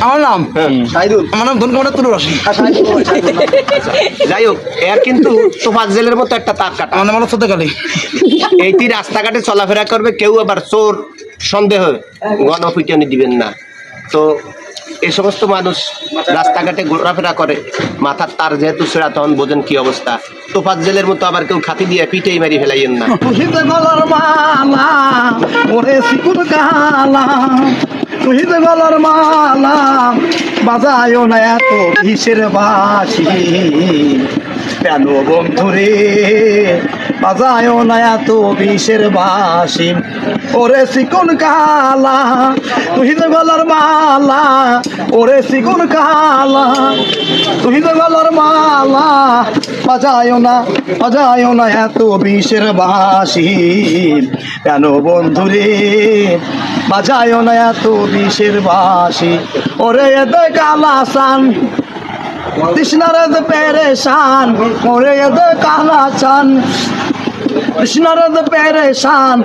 আমার নাম আমার নাম ধনকুমার তুলুর রশি। যাই হোক, এর কিন্তু তোফাজ জেলের মতো একটা তার কাটা। আমার নাম হলো সত্যকালী। এইটি রাস্তাঘাটে চলাফেরা করবে, কেউ আবার চোর সন্দেহ গণপিটনি দিবেন না। তো এই সমস্ত মানুষ রাস্তাঘাটে ঘোরাফেরা করে, মাথার তার যেহেতু ছেঁড়া, তখন বোঝেন কি অবস্থা। তোফাজ জেলের মতো আবার কেউ খাতি দিয়ে পিঠেই মারি ফেলাইয়েন না। তুহিতে গলার মালা ওরে সিকুর কালা, তুহিতে গলার মালা বাজায়ও না এত কিসের বাঁশি, কেন বন্ধুরে বাজায়ও না এত বিষের বাঁশি, ওরে সিকুন কালা তুহিতে গলার মালা, ওরে সিকুন কালা তুহিতে গলার মালা বাজায়ও না এত বিষের বাঁশি, কেন বন্ধুরে বাজায়ও না এত বিষের বাঁশি, ওরে এদে কালা সান তৃষ্ণারে দে পেরেশান, ওরে এদে কালা চান তৃষ্ণারে দে পেরেশান।